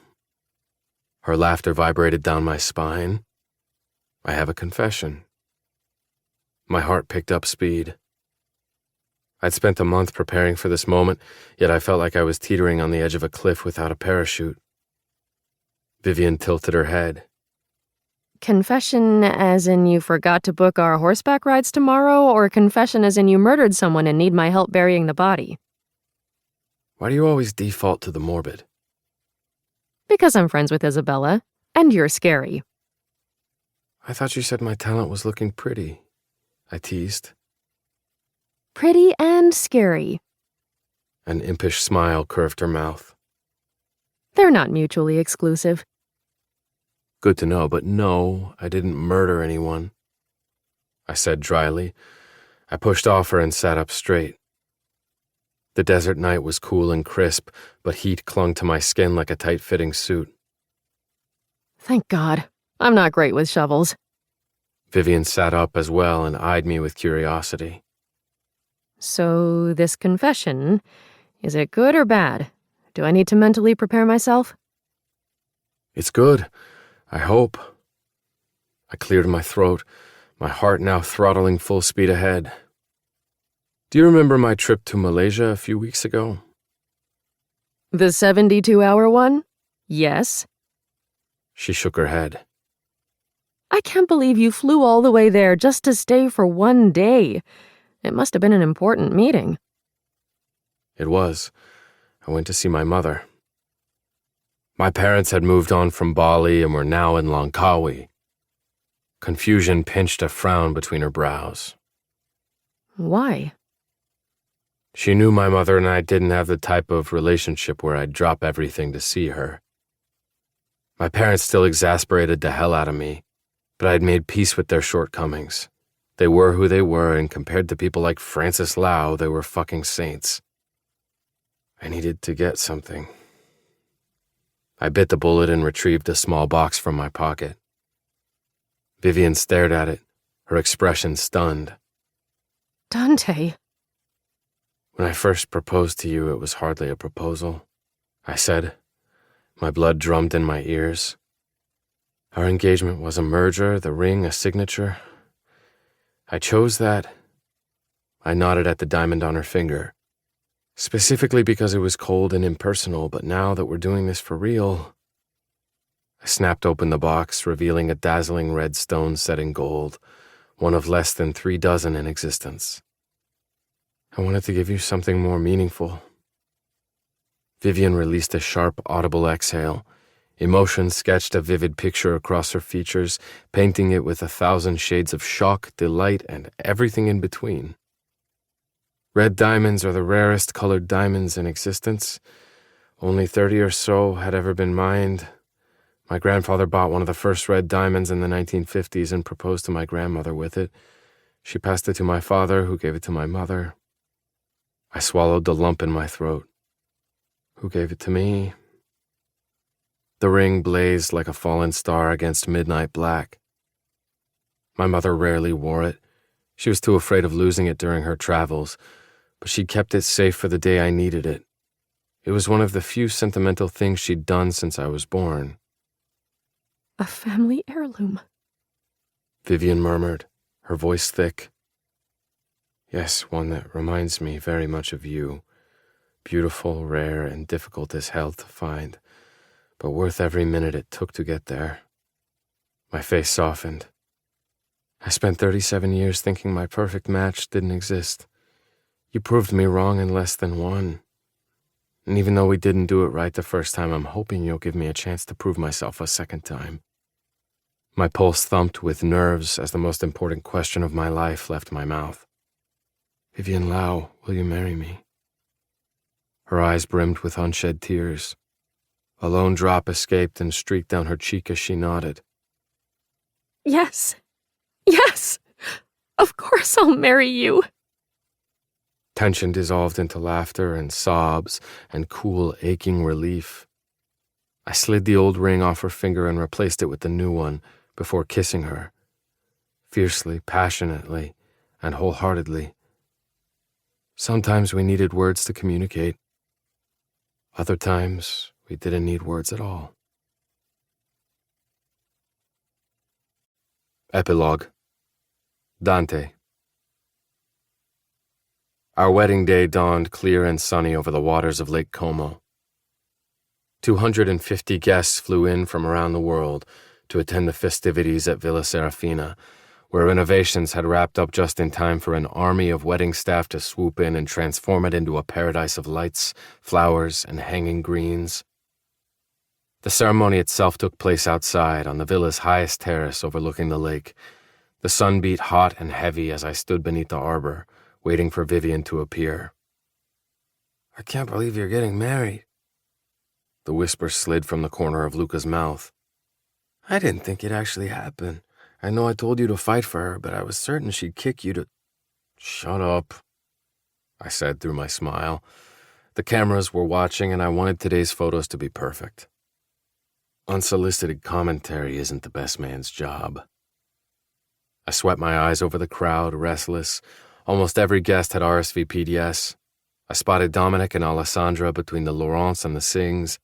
her laughter vibrated down my spine. I have a confession. My heart picked up speed. I'd spent a month preparing for this moment, yet I felt like I was teetering on the edge of a cliff without a parachute. Vivian tilted her head. Confession as in you forgot to book our horseback rides tomorrow, or confession as in you murdered someone and need my help burying the body? Why do you always default to the morbid? Because I'm friends with Isabella, and you're scary. I thought you said my talent was looking pretty, I teased. Pretty and scary. An impish smile curved her mouth. They're not mutually exclusive. Good to know, but no, I didn't murder anyone, I said dryly. I pushed off her and sat up straight. The desert night was cool and crisp, but heat clung to my skin like a tight-fitting suit. Thank God. I'm not great with shovels. Vivian sat up as well and eyed me with curiosity. So, this confession, is it good or bad? Do I need to mentally prepare myself? It's good, I hope. I cleared my throat, my heart now throttling full speed ahead. Do you remember my trip to Malaysia a few weeks ago? The 72-hour one? Yes. She shook her head. I can't believe you flew all the way there just to stay for 1 day. It must have been an important meeting. It was. I went to see my mother. My parents had moved on from Bali and were now in Langkawi. Confusion pinched a frown between her brows. Why? She knew my mother and I didn't have the type of relationship where I'd drop everything to see her. My parents still exasperated the hell out of me, but I'd made peace with their shortcomings. They were who they were, and compared to people like Francis Lau, they were fucking saints. I needed to get something. I bit the bullet and retrieved a small box from my pocket. Vivian stared at it, her expression stunned. Dante. When I first proposed to you, it was hardly a proposal, I said. My blood drummed in my ears. Our engagement was a merger, the ring a signature. I chose that. I nodded at the diamond on her finger, specifically because it was cold and impersonal, but now that we're doing this for real... I snapped open the box, revealing a dazzling red stone set in gold, one of less than 3 dozen in existence. I wanted to give you something more meaningful. Vivian released a sharp, audible exhale. Emotion sketched a vivid picture across her features, painting it with 1,000 shades of shock, delight, and everything in between. Red diamonds are the rarest colored diamonds in existence. Only 30 or so had ever been mined. My grandfather bought one of the first red diamonds in the 1950s and proposed to my grandmother with it. She passed it to my father, who gave it to my mother. I swallowed the lump in my throat. Who gave it to me? The ring blazed like a fallen star against midnight black. My mother rarely wore it. She was too afraid of losing it during her travels, but she kept it safe for the day I needed it. It was one of the few sentimental things she'd done since I was born. A family heirloom. Vivian murmured, her voice thick. Yes, one that reminds me very much of you. Beautiful, rare, and difficult as hell to find, but worth every minute it took to get there. My face softened. I spent 37 years thinking my perfect match didn't exist. You proved me wrong in less than one. And even though we didn't do it right the first time, I'm hoping you'll give me a chance to prove myself a second time. My pulse thumped with nerves as the most important question of my life left my mouth. Vivian Lau, will you marry me? Her eyes brimmed with unshed tears. A lone drop escaped and streaked down her cheek as she nodded. Yes. Yes. Of course I'll marry you. Tension dissolved into laughter and sobs and cool, aching relief. I slid the old ring off her finger and replaced it with the new one before kissing her, fiercely, passionately, and wholeheartedly. Sometimes we needed words to communicate. Other times, we didn't need words at all. Epilogue. Dante. Our wedding day dawned clear and sunny over the waters of Lake Como. 250 guests flew in from around the world to attend the festivities at Villa Serafina, where renovations had wrapped up just in time for an army of wedding staff to swoop in and transform it into a paradise of lights, flowers, and hanging greens. The ceremony itself took place outside on the villa's highest terrace overlooking the lake. The sun beat hot and heavy as I stood beneath the arbor, waiting for Vivian to appear. I can't believe you're getting married. The whisper slid from the corner of Luca's mouth. I didn't think it'd actually happen. I know I told you to fight for her, but I was certain she'd kick you to... Shut up, I said through my smile. The cameras were watching and I wanted today's photos to be perfect. Unsolicited commentary isn't the best man's job. I swept my eyes over the crowd, restless. Almost every guest had RSVP'd yes. I spotted Dominic and Alessandra between the Laurents and the Sings,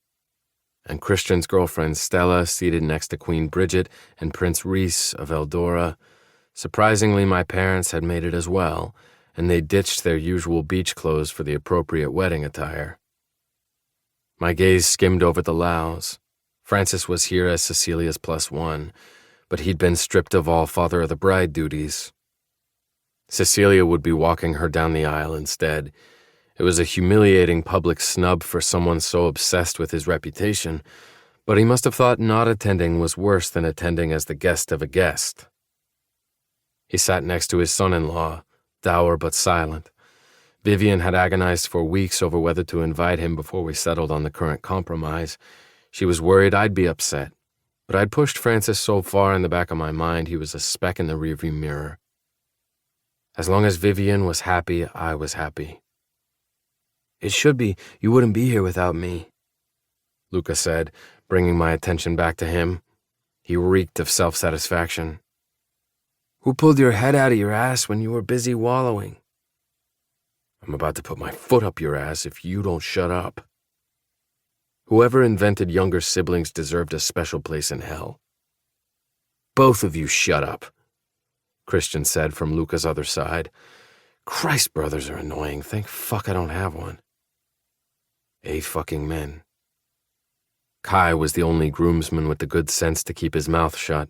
and Christian's girlfriend Stella seated next to Queen Bridget and Prince Rhys of Eldora. Surprisingly, my parents had made it as well, and they ditched their usual beach clothes for the appropriate wedding attire. My gaze skimmed over the Laus. Francis was here as Cecilia's +1, but he'd been stripped of all father of the bride duties. Cecilia would be walking her down the aisle instead. It was a humiliating public snub for someone so obsessed with his reputation, but he must have thought not attending was worse than attending as the guest of a guest. He sat next to his son-in-law, dour but silent. Vivian had agonized for weeks over whether to invite him before we settled on the current compromise. She was worried I'd be upset, but I'd pushed Francis so far in the back of my mind he was a speck in the rearview mirror. As long as Vivian was happy, I was happy. It should be you wouldn't be here without me, Luca said, bringing my attention back to him. He reeked of self-satisfaction. Who pulled your head out of your ass when you were busy wallowing? I'm about to put my foot up your ass if you don't shut up. Whoever invented younger siblings deserved a special place in hell. Both of you shut up, Christian said from Luca's other side. Christ, brothers are annoying. Thank fuck I don't have one. Fucking men. Kai was the only groomsman with the good sense to keep his mouth shut.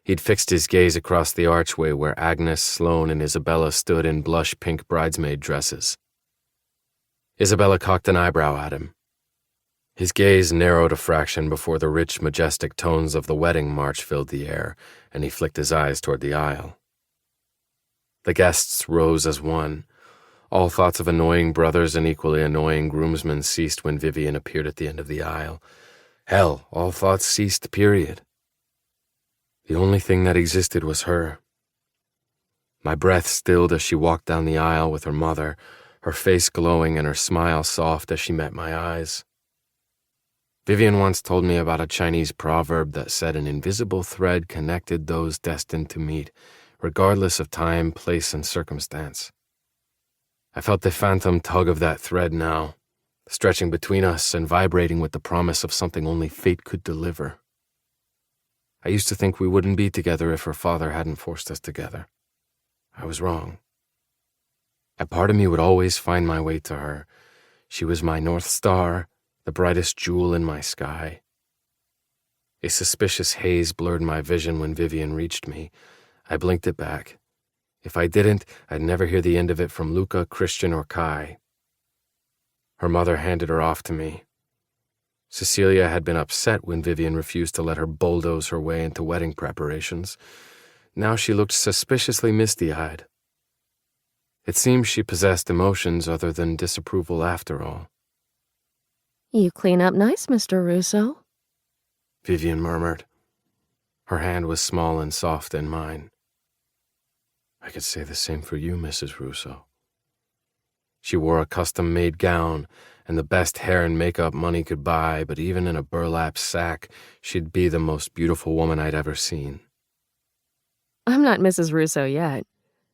He'd fixed his gaze across the archway where Agnes, Sloane, and Isabella stood in blush-pink bridesmaid dresses. Isabella cocked an eyebrow at him. His gaze narrowed a fraction before the rich, majestic tones of the wedding march filled the air, and he flicked his eyes toward the aisle. The guests rose as one. All thoughts of annoying brothers and equally annoying groomsmen ceased when Vivian appeared at the end of the aisle. Hell, all thoughts ceased, period. The only thing that existed was her. My breath stilled as she walked down the aisle with her mother, her face glowing and her smile soft as she met my eyes. Vivian once told me about a Chinese proverb that said an invisible thread connected those destined to meet, regardless of time, place, and circumstance. I felt the phantom tug of that thread now, stretching between us and vibrating with the promise of something only fate could deliver. I used to think we wouldn't be together if her father hadn't forced us together. I was wrong. A part of me would always find my way to her. She was my North Star, the brightest jewel in my sky. A suspicious haze blurred my vision when Vivian reached me. I blinked it back. If I didn't, I'd never hear the end of it from Luca, Christian, or Kai. Her mother handed her off to me. Cecilia had been upset when Vivian refused to let her bulldoze her way into wedding preparations. Now she looked suspiciously misty-eyed. It seemed she possessed emotions other than disapproval after all. You clean up nice, Mr. Russo, Vivian murmured. Her hand was small and soft in mine. I could say the same for you, Mrs. Russo. She wore a custom-made gown and the best hair and makeup money could buy, but even in a burlap sack, she'd be the most beautiful woman I'd ever seen. I'm not Mrs. Russo yet.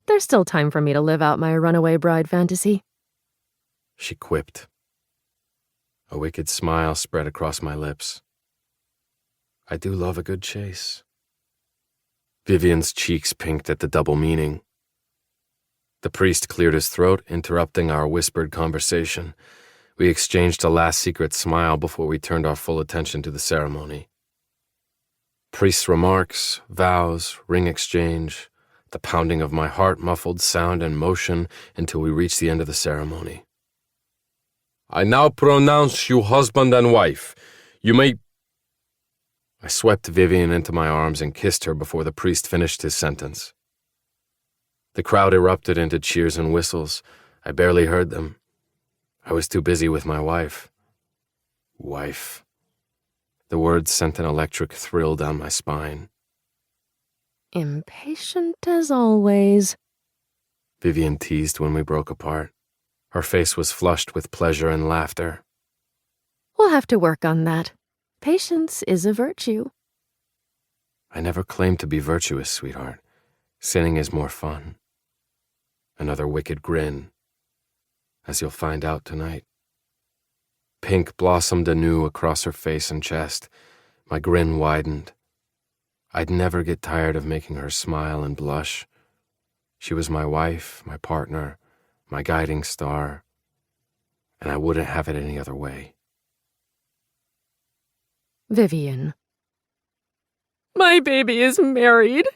There's still time for me to live out my runaway bride fantasy. She quipped. A wicked smile spread across my lips. I do love a good chase. Vivian's cheeks pinked at the double meaning. The priest cleared his throat, interrupting our whispered conversation. We exchanged a last secret smile before we turned our full attention to the ceremony. Priest's remarks, vows, ring exchange, the pounding of my heart muffled sound and motion until we reached the end of the ceremony. I now pronounce you husband and wife. You may... I swept Vivian into my arms and kissed her before the priest finished his sentence. The crowd erupted into cheers and whistles. I barely heard them. I was too busy with my wife. Wife. The words sent an electric thrill down my spine. Impatient as always, Vivian teased when we broke apart. Her face was flushed with pleasure and laughter. We'll have to work on that. Patience is a virtue. I never claimed to be virtuous, sweetheart. Sinning is more fun. Another wicked grin, as you'll find out tonight. Pink blossomed anew across her face and chest. My grin widened. I'd never get tired of making her smile and blush. She was my wife, my partner, my guiding star, and I wouldn't have it any other way. Vivian. My baby is married.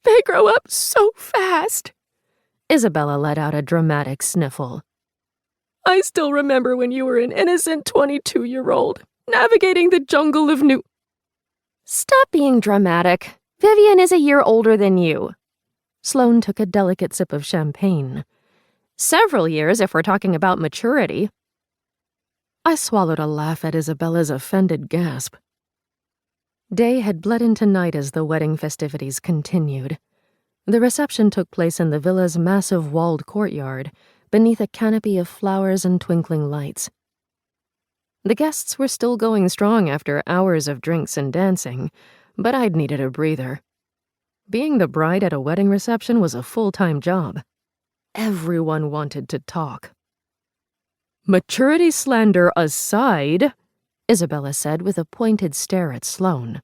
They grow up so fast. Isabella let out a dramatic sniffle. I still remember when you were an innocent 22-year-old, navigating the jungle of New... Stop being dramatic. Vivian is a year older than you. Sloane took a delicate sip of champagne. Several years if we're talking about maturity. I swallowed a laugh at Isabella's offended gasp. Day had bled into night as the wedding festivities continued. The reception took place in the villa's massive walled courtyard, beneath a canopy of flowers and twinkling lights. The guests were still going strong after hours of drinks and dancing, but I'd needed a breather. Being the bride at a wedding reception was a full-time job. Everyone wanted to talk. Maturity slander aside, Isabella said with a pointed stare at Sloane.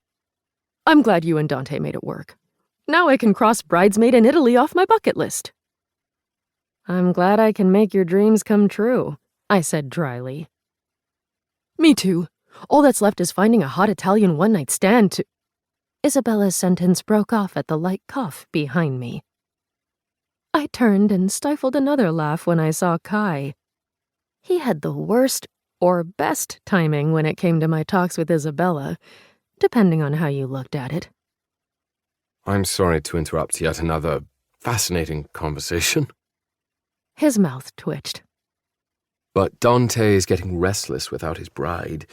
I'm glad you and Dante made it work. Now I can cross bridesmaid in Italy off my bucket list. I'm glad I can make your dreams come true, I said dryly. Me too. All that's left is finding a hot Italian one-night stand to... Isabella's sentence broke off at the light cough behind me. I turned and stifled another laugh when I saw Kai. He had the worst or best timing when it came to my talks with Isabella, depending on how you looked at it. I'm sorry to interrupt yet another fascinating conversation. His mouth twitched. But Dante is getting restless without his bride.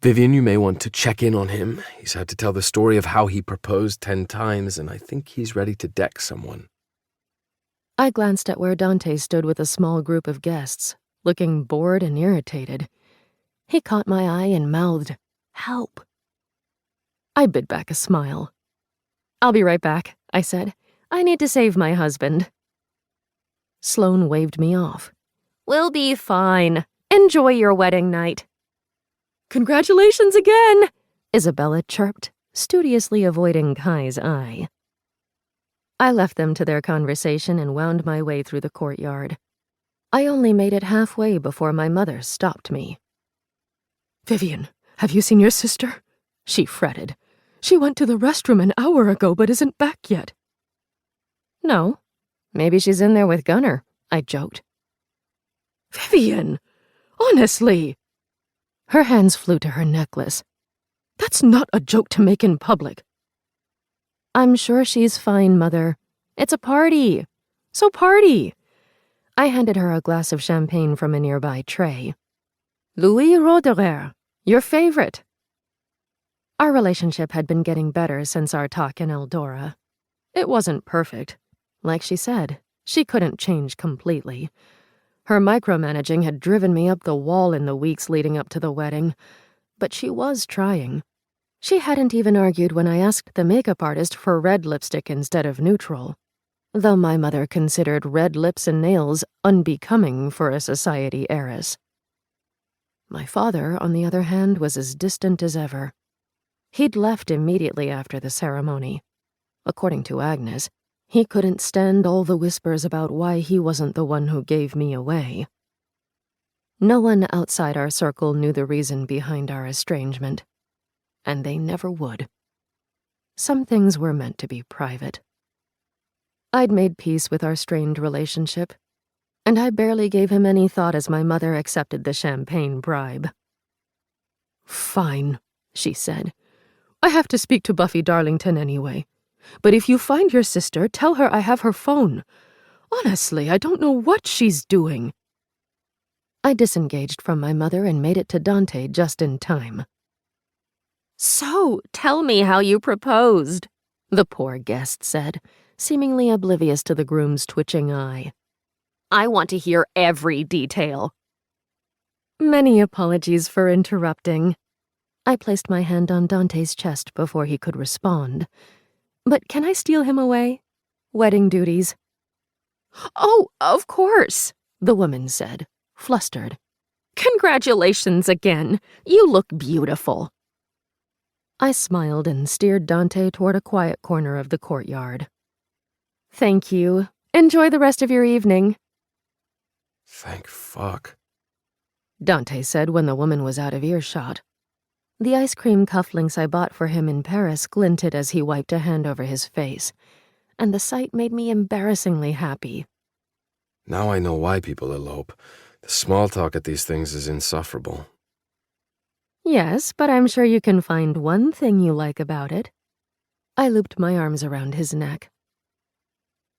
Vivian, you may want to check in on him. He's had to tell the story of how he proposed 10 times, and I think he's ready to deck someone. I glanced at where Dante stood with a small group of guests, looking bored and irritated. He caught my eye and mouthed, help. I bit back a smile. "I'll be right back," I said. "I need to save my husband." Sloane waved me off. "We'll be fine. Enjoy your wedding night." "Congratulations again," Isabella chirped, studiously avoiding Kai's eye. I left them to their conversation and wound my way through the courtyard. I only made it halfway before my mother stopped me. "Vivian, have you seen your sister?" she fretted. "She went to the restroom an hour ago but isn't back yet." "No. Maybe she's in there with Gunnar," I joked. "Vivian! Honestly!" Her hands flew to her necklace. "That's not a joke to make in public." "I'm sure she's fine, Mother. It's a party. So party." I handed her a glass of champagne from a nearby tray. "Louis Roederer, your favorite." Our relationship had been getting better since our talk in Eldora. It wasn't perfect. Like she said, she couldn't change completely. Her micromanaging had driven me up the wall in the weeks leading up to the wedding, but she was trying. She hadn't even argued when I asked the makeup artist for red lipstick instead of neutral, though my mother considered red lips and nails unbecoming for a society heiress. My father, on the other hand, was as distant as ever. He'd left immediately after the ceremony. According to Agnes, he couldn't stand all the whispers about why he wasn't the one who gave me away. No one outside our circle knew the reason behind our estrangement, and they never would. Some things were meant to be private. I'd made peace with our strained relationship, and I barely gave him any thought as my mother accepted the champagne bribe. "Fine," she said. "I have to speak to Buffy Darlington anyway. But if you find your sister, tell her I have her phone. Honestly, I don't know what she's doing." I disengaged from my mother and made it to Dante just in time. "So, tell me how you proposed," the poor guest said, seemingly oblivious to the groom's twitching eye. "I want to hear every detail." "Many apologies for interrupting." I placed my hand on Dante's chest before he could respond. "But can I steal him away? Wedding duties." "Oh, of course," the woman said, flustered. "Congratulations again. You look beautiful." I smiled and steered Dante toward a quiet corner of the courtyard. "Thank you. Enjoy the rest of your evening." Thank fuck, Dante said when the woman was out of earshot. The ice cream cufflinks I bought for him in Paris glinted as he wiped a hand over his face, and the sight made me embarrassingly happy. Now I know why people elope. The small talk at these things is insufferable. "Yes, but I'm sure you can find one thing you like about it." I looped my arms around his neck.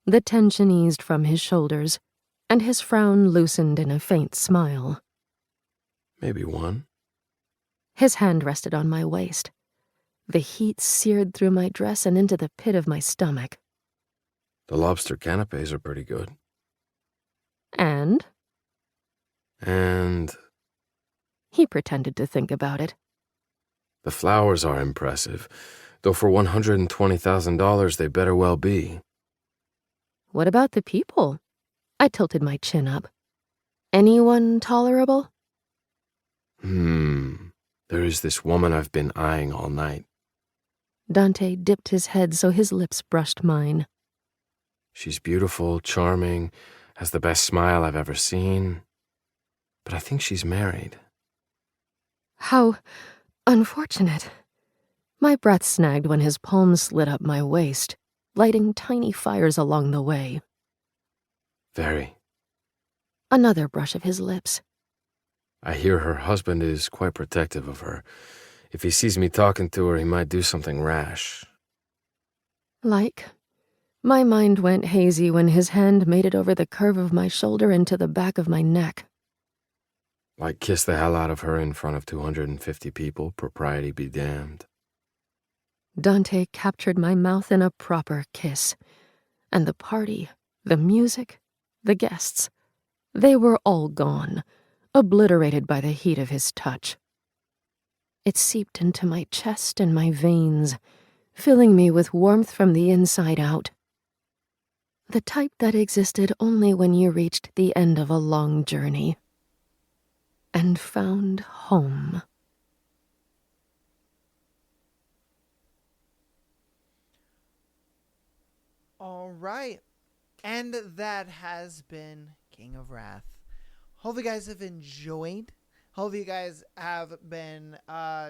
The tension eased from his shoulders, and his frown loosened in a faint smile. Maybe one. His hand rested on my waist. The heat seared through my dress and into the pit of my stomach. The lobster canapes are pretty good. And? And He pretended to think about it. the flowers are impressive, though for $120,000 they better well be. What about the people? I tilted my chin up. Anyone tolerable? There is this woman I've been eyeing all night. Dante dipped his head so his lips brushed mine. She's beautiful, charming, has the best smile I've ever seen. But I think she's married. How unfortunate. My breath snagged when his palm slid up my waist, lighting tiny fires along the way. Very. Another brush of his lips. I hear her husband is quite protective of her. If he sees me talking to her, he might do something rash. Like? My mind went hazy when his hand made it over the curve of my shoulder and to the back of my neck. Like kiss the hell out of her in front of 250 people, propriety be damned. Dante captured my mouth in a proper kiss. And the party, the music, the guests, they were all gone, obliterated by the heat of his touch. It seeped into my chest and my veins, filling me with warmth from the inside out. The type that existed only when you reached the end of a long journey and found home. All right. And that has been King of Wrath. Hope you guys have enjoyed. Hope you guys have been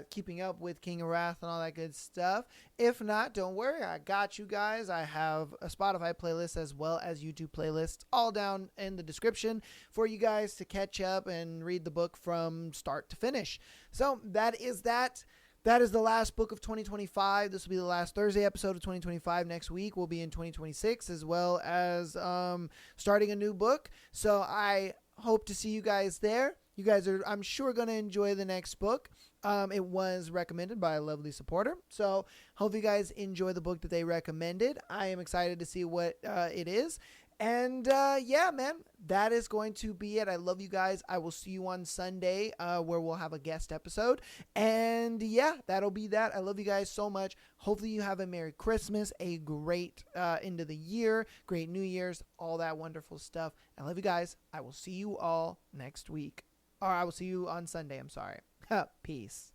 keeping up with King of Wrath and all that good stuff. If not, don't worry. I got you guys. I have a Spotify playlist as well as YouTube playlists all down in the description for you guys to catch up and read the book from start to finish. So that is that. That is the last book of 2025. This will be the last Thursday episode of 2025. Next week we'll be in 2026 as well as starting a new book. So I hope to see you guys there. You guys are, I'm sure, going to enjoy the next book. It was recommended by a lovely supporter. So hope you guys enjoy the book that they recommended. I am excited to see what it is. And yeah, man, that is going to be it. I love you guys. I will see you on Sunday where we'll have a guest episode. And yeah, that'll be that. I love you guys so much. Hopefully you have a Merry Christmas, a great end of the year, great New Year's, all that wonderful stuff. I love you guys. I will see you all next week. Or I will see you on Sunday. I'm sorry. Peace.